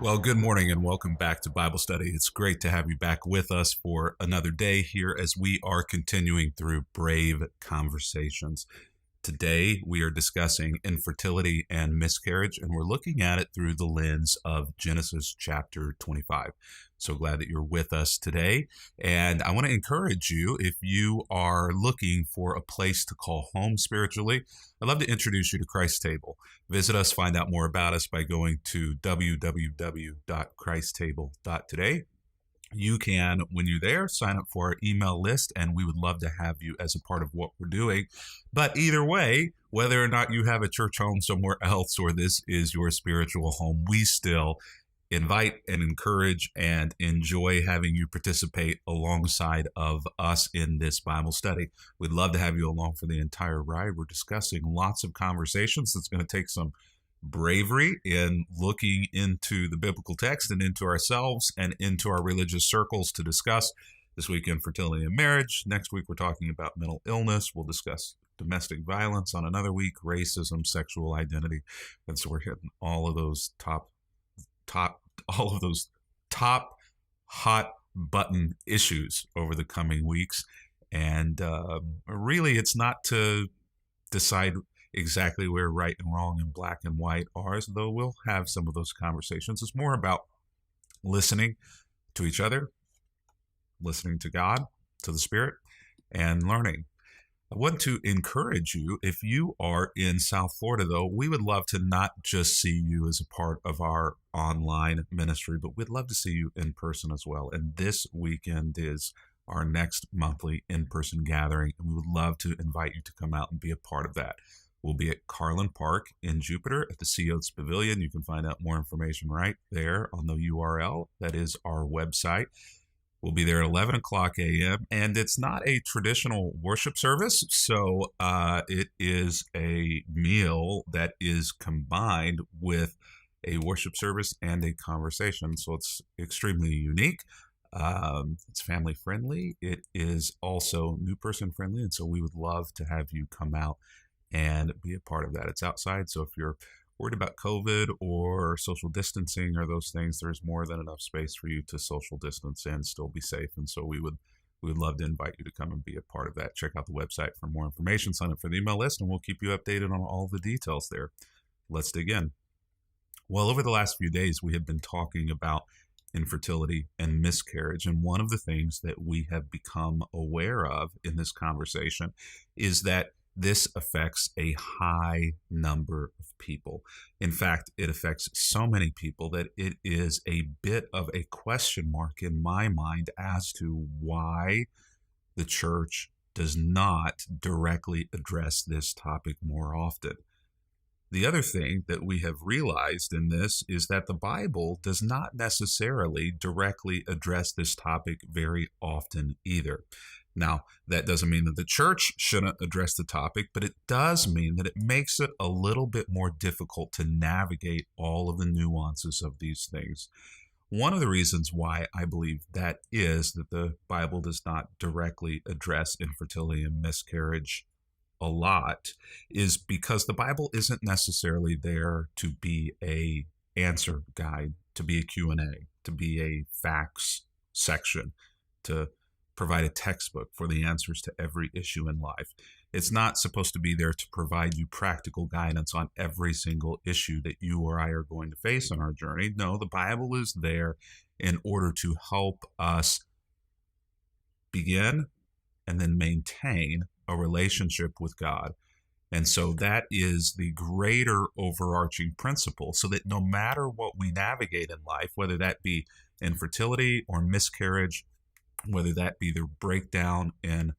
Well, good morning and welcome back to Bible study. It's great to have you back with us for another day here as we are continuing through Brave Conversations. Today, we are discussing infertility and miscarriage, and we're looking at it through the lens of Genesis chapter 25. So glad that you're with us today. And I want to encourage you, if you are looking for a place to call home spiritually, I'd love to introduce you to Christ's Table. Visit us, find out more about us by going to www.christtable.today. You can, when you're there, sign up for our email list, and we would love to have you as a part of what we're doing. But either way, whether or not you have a church home somewhere else or this is your spiritual home, we still invite and encourage and enjoy having you participate alongside of us in this Bible study. We'd love to have you along for the entire ride. We're discussing lots of conversations. It's going to take some bravery in looking into the biblical text and into ourselves and into our religious circles to discuss this week infertility and marriage. Next week, we're talking about mental illness. We'll discuss domestic violence on another week, racism, sexual identity. And so we're hitting all of those top hot button issues over the coming weeks. And really, it's not to decide exactly where right and wrong and black and white are, though we'll have some of those conversations. It's more about listening to each other, listening to God, to the Spirit, and learning. I want to encourage you, if you are in South Florida, though, we would love to not just see you as a part of our online ministry, but we'd love to see you in person as well. And this weekend is our next monthly in-person gathering, and we would love to invite you to come out and be a part of that. We'll be at Carlin Park in Jupiter at the Sea Oats Pavilion. You can find out more information right there on the URL. That is our website. We'll be there at 11 o'clock a.m. And it's not a traditional worship service, so it is a meal that is combined with a worship service and a conversation. So it's extremely unique. It's family friendly. It is also new person friendly. And so we would love to have you come out and be a part of that. It's outside, so if you're worried about COVID or social distancing or those things, there's more than enough space for you to social distance and still be safe. And so we would love to invite you to come and be a part of that. Check out the website for more information, sign up for the email list, and we'll keep you updated on all the details there. Let's dig in. Well, over the last few days, we have been talking about infertility and miscarriage. And one of the things that we have become aware of in this conversation is that this affects a high number of people. In fact, it affects so many people that it is a bit of a question mark in my mind as to why the church does not directly address this topic more often. The other thing that we have realized in this is that the Bible does not necessarily directly address this topic very often either. Now, that doesn't mean that the church shouldn't address the topic, but it does mean that it makes it a little bit more difficult to navigate all of the nuances of these things. One of the reasons why I believe that is that the Bible does not directly address infertility and miscarriage a lot is because the Bible isn't necessarily there to be a answer guide, to be a Q&A, to be a facts section, to provide a textbook for the answers to every issue in life. It's not supposed to be there to provide you practical guidance on every single issue that you or I are going to face on our journey. No, the Bible is there in order to help us begin and then maintain a relationship with God. And so that is the greater overarching principle, so that no matter what we navigate in life, whether that be infertility or miscarriage, whether that be the breakdown in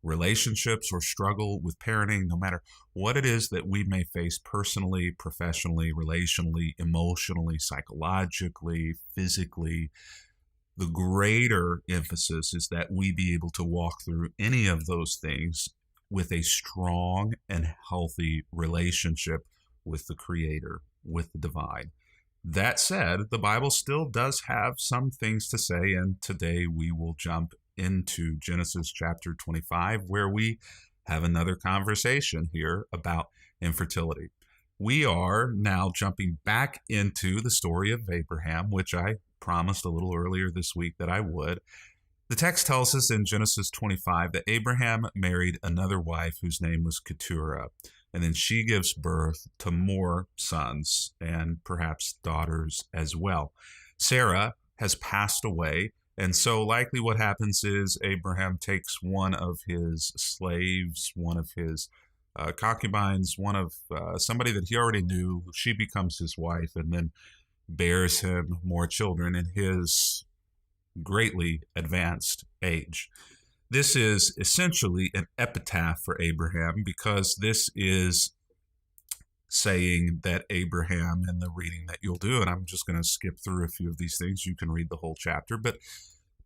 relationships or struggle with parenting, no matter what it is that we may face personally, professionally, relationally, emotionally, psychologically, physically, the greater emphasis is that we be able to walk through any of those things with a strong and healthy relationship with the Creator, with the divine. That said, the Bible still does have some things to say, and today we will jump into Genesis chapter 25, where we have another conversation here about infertility. We are now jumping back into the story of Abraham, which I promised a little earlier this week that I would. The text tells us in Genesis 25 that Abraham married another wife whose name was Keturah, and then she gives birth to more sons and perhaps daughters as well. Sarah has passed away, and so likely what happens is Abraham takes one of his slaves, one of his concubines, one of somebody that he already knew. She becomes his wife and then bears him more children in his greatly advanced age. This is essentially an epitaph for Abraham, because this is saying that Abraham, in the reading that you'll do, and I'm just going to skip through a few of these things, you can read the whole chapter, but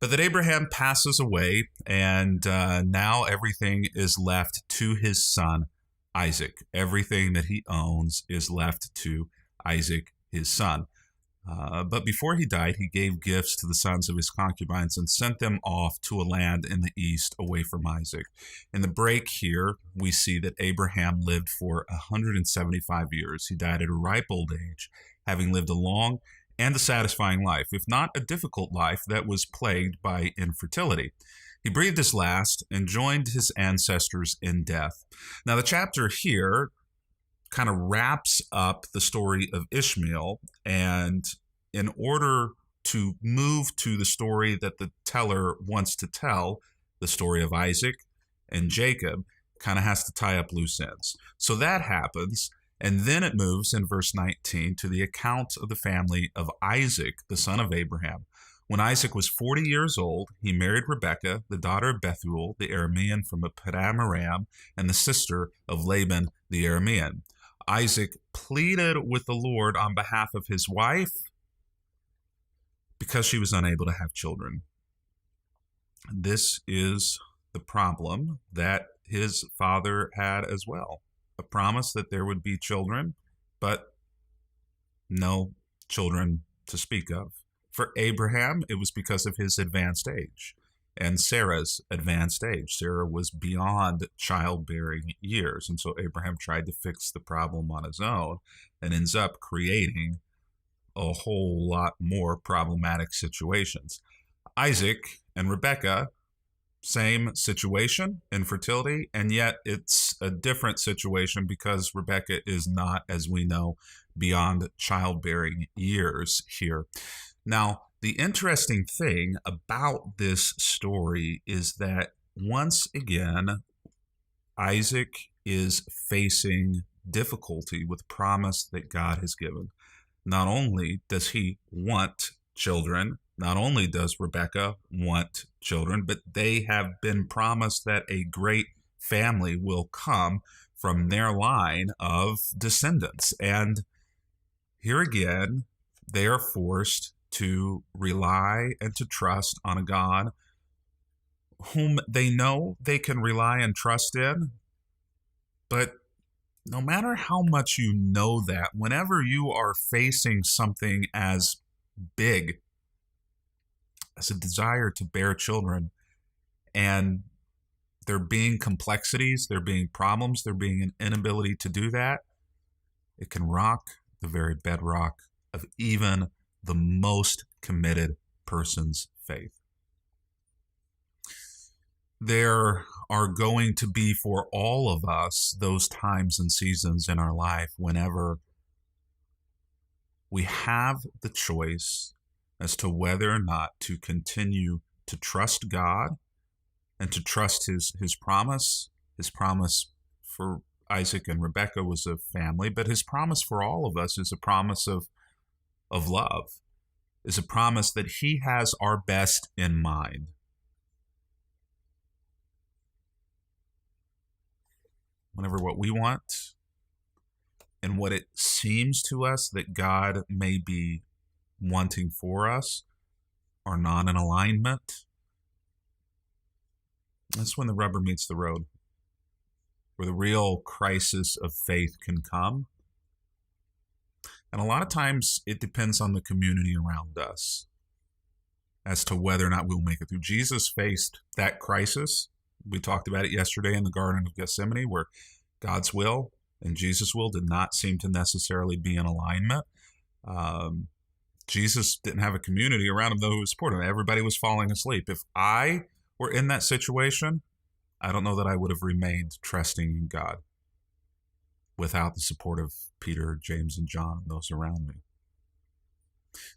that Abraham passes away, and now everything is left to his son Isaac. Everything that he owns is left to Isaac, his son. But before he died, he gave gifts to the sons of his concubines and sent them off to a land in the east away from Isaac. In the break here, we see that Abraham lived for 175 years. He died at a ripe old age, having lived a long and a satisfying life, if not a difficult life that was plagued by infertility. He breathed his last and joined his ancestors in death. Now, the chapter here kind of wraps up the story of Ishmael, and in order to move to the story that the teller wants to tell, the story of Isaac and Jacob, kind of has to tie up loose ends. So that happens, and then it moves in verse 19 to the account of the family of Isaac, the son of Abraham. When Isaac was 40 years old, he married Rebekah, the daughter of Bethuel, the Aramean from Padan Aram, and the sister of Laban, the Aramean. Isaac pleaded with the Lord on behalf of his wife because she was unable to have children. This is the problem that his father had as well. A promise that there would be children, but no children to speak of. For Abraham, it was because of his advanced age and Sarah's advanced age. Sarah was beyond childbearing years, and so Abraham tried to fix the problem on his own and ends up creating a whole lot more problematic situations. Isaac and Rebekah, same situation, infertility, and yet it's a different situation because Rebekah is not, as we know, beyond childbearing years here. Now, the interesting thing about this story is that once again, Isaac is facing difficulty with the promise that God has given. Not only does he want children, not only does Rebekah want children, but they have been promised that a great family will come from their line of descendants. And here again, they are forced to rely and to trust on a God whom they know they can rely and trust in. But no matter how much you know that, whenever you are facing something as big as a desire to bear children, and there being complexities, there being problems, there being an inability to do that, it can rock the very bedrock of even the most committed person's faith. There are going to be for all of us those times and seasons in our life whenever we have the choice as to whether or not to continue to trust God and to trust his promise. His promise for Isaac and Rebekah was a family, but his promise for all of us is a promise of love, is a promise that he has our best in mind. Whenever what we want and what it seems to us that God may be wanting for us are not in alignment, that's when the rubber meets the road, where the real crisis of faith can come. And a lot of times it depends on the community around us as to whether or not we'll make it through. Jesus faced that crisis. We talked about it yesterday in the Garden of Gethsemane, where God's will and Jesus' will did not seem to necessarily be in alignment. Jesus didn't have a community around him, though, who was supporting him. Everybody was falling asleep. If I were in that situation, I don't know that I would have remained trusting in God without the support of Peter, James, and John, and those around me.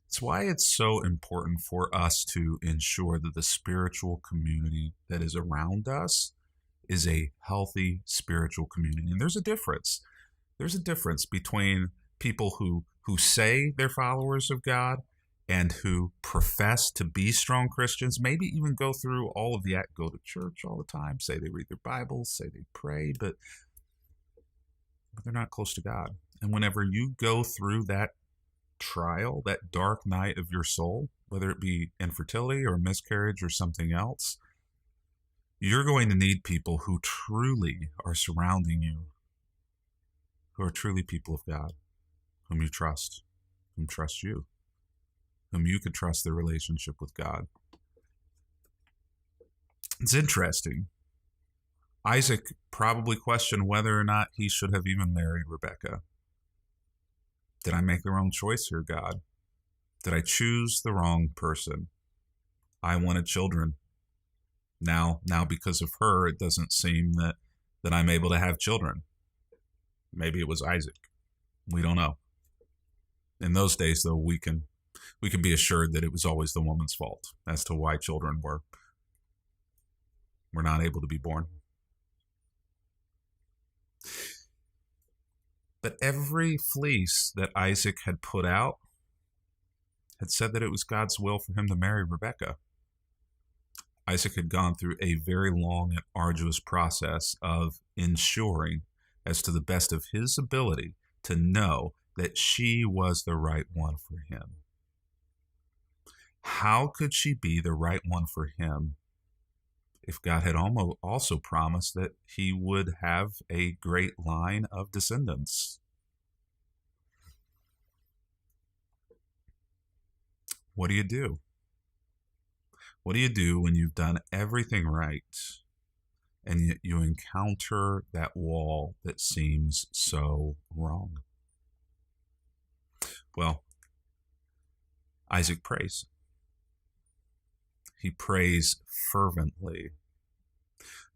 It's why it's so important for us to ensure that the spiritual community that is around us is a healthy spiritual community. And there's a difference. There's a difference between people who say they're followers of God and who profess to be strong Christians, maybe even go through all of the act, go to church all the time, say they read their Bibles, say they pray, but they're not close to God. And whenever you go through that trial, that dark night of your soul, whether it be infertility or miscarriage or something else, you're going to need people who truly are surrounding you, who are truly people of God, whom you trust, whom trust you, whom you can trust their relationship with God. It's interesting. Isaac probably questioned whether or not he should have even married Rebekah. Did I make the wrong choice here, God? Did I choose the wrong person? I wanted children. Now because of her, it doesn't seem that I'm able to have children. Maybe it was Isaac. We don't know. In those days, though, we can be assured that it was always the woman's fault as to why children were not able to be born. But every fleece that Isaac had put out had said that it was God's will for him to marry Rebekah. Isaac had gone through a very long and arduous process of ensuring, as to the best of his ability, to know that she was the right one for him. How could she be the right one for him if God had also promised that he would have a great line of descendants? What do you do? What do you do when you've done everything right and yet you encounter that wall that seems so wrong? Well, Isaac prays. He prays fervently.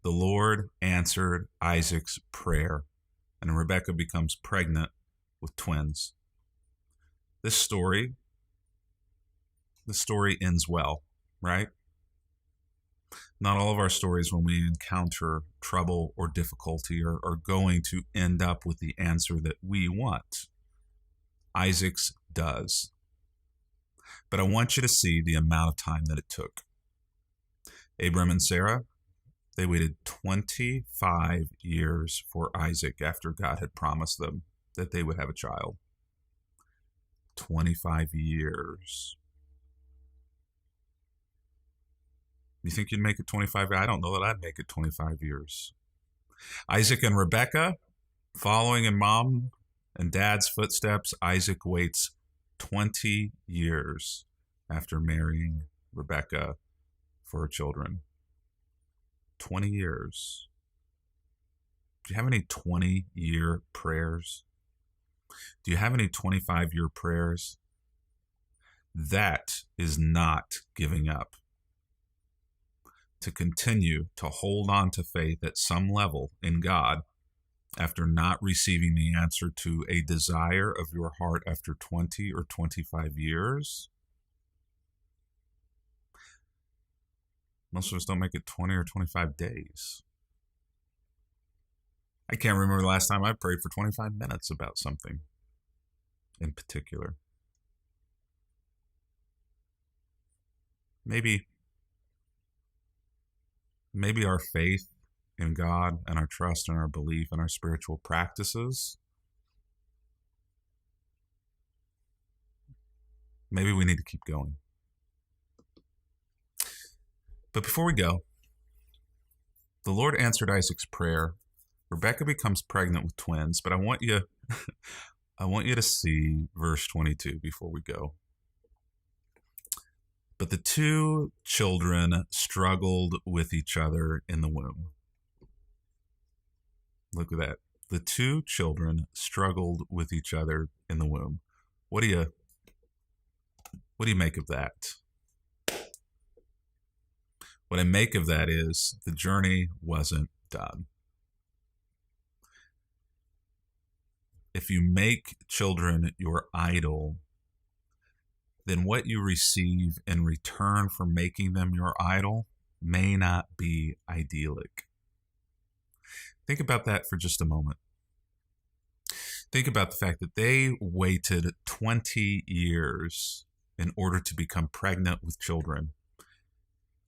The Lord answered Isaac's prayer, and Rebekah becomes pregnant with twins. This story ends well, right? Not all of our stories, when we encounter trouble or difficulty, are going to end up with the answer that we want. Isaac's does. But I want you to see the amount of time that it took. Abram and Sarah, they waited 25 years for Isaac after God had promised them that they would have a child. 25 years. You think you'd make it 25? I don't know that I'd make it 25 years. Isaac and Rebekah, following in mom and dad's footsteps, Isaac waits 20 years after marrying Rebekah for children. 20 years. Do you have any 20-year prayers? Do you have any 25-year prayers? That is not giving up. To continue to hold on to faith at some level in God after not receiving the answer to a desire of your heart after 20 or 25 years. Most of us don't make it 20 or 25 days. I can't remember the last time I prayed for 25 minutes about something in particular. Maybe our faith in God and our trust and our belief and our spiritual practices, maybe we need to keep going. But before we go, the Lord answered Isaac's prayer. Rebekah becomes pregnant with twins, but I want you to see verse 22 before we go. But the two children struggled with each other in the womb. Look at that. the two children struggled with each other in the womb. What do you make of that? What I make of that is the journey wasn't done. If you make children your idol, then what you receive in return for making them your idol may not be idyllic. Think about that for just a moment. Think about the fact that they waited 20 years in order to become pregnant with children.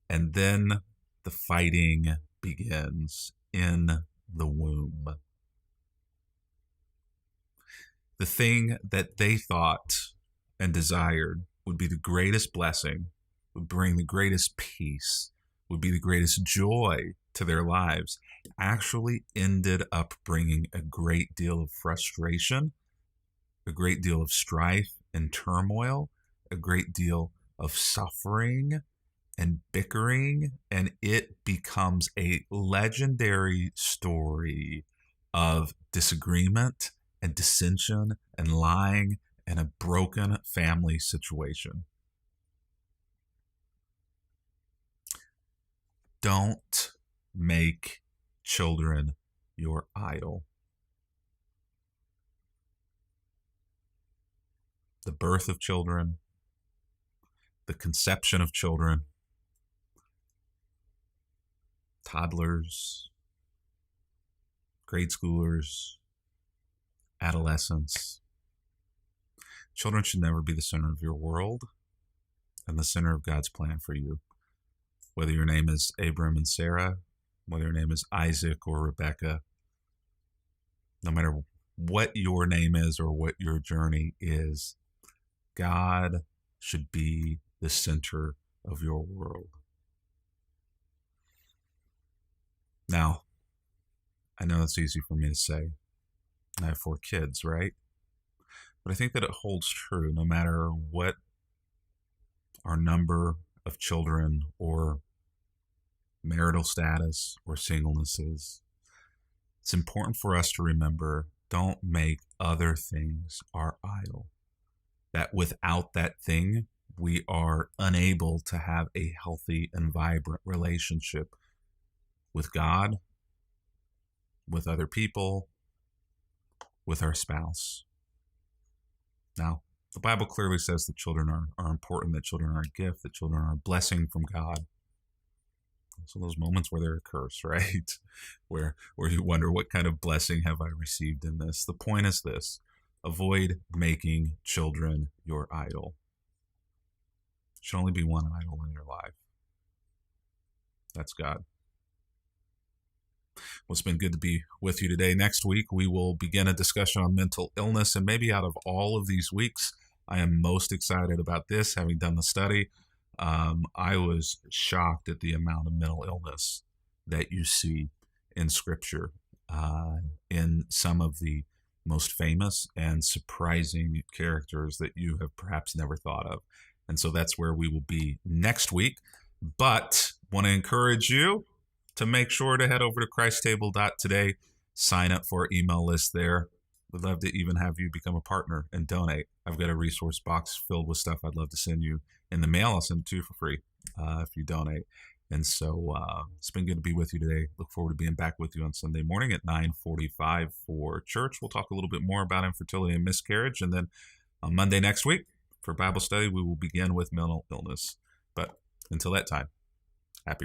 And then the fighting begins in the womb. The thing that they thought and desired would be the greatest blessing, would bring the greatest peace, would be the greatest joy to their lives, actually ended up bringing a great deal of frustration, a great deal of strife and turmoil, a great deal of suffering and bickering, and it becomes a legendary story of disagreement and dissension and lying and a broken family situation. Don't make children your idol. The birth of children, the conception of children, toddlers, grade schoolers, adolescents. Children should never be the center of your world and the center of God's plan for you. Whether your name is Abram and Sarah, whether your name is Isaac or Rebecca, no matter what your name is or what your journey is, God should be the center of your world. Now, I know it's easy for me to say. I have 4 kids, right? But I think that it holds true no matter what our number of children or marital status or singleness is. It's important for us to remember, don't make other things our idol. That without that thing, we are unable to have a healthy and vibrant relationship with God, with other people, with our spouse. Now, the Bible clearly says that children are important, that children are a gift, that children are a blessing from God. So those moments where they're a curse, right? where you wonder, what kind of blessing have I received in this? The point is this: avoid making children your idol. There should only be one idol in your life. That's God. Well, it's been good to be with you today. Next week, we will begin a discussion on mental illness. And maybe out of all of these weeks, I am most excited about this, having done the study. I was shocked at the amount of mental illness that you see in Scripture, in some of the most famous and surprising characters that you have perhaps never thought of. And so that's where we will be next week. But want to encourage you to make sure to head over to christtable.today, sign up for our email list there. We'd love to even have you become a partner and donate. I've got a resource box filled with stuff I'd love to send you in the mail. I'll send it to you for free if you donate. And so it's been good to be with you today. Look forward to being back with you on Sunday morning at 9:45 for church. We'll talk a little bit more about infertility and miscarriage. And then on Monday next week for Bible study, we will begin with mental illness. But until that time, happy reading.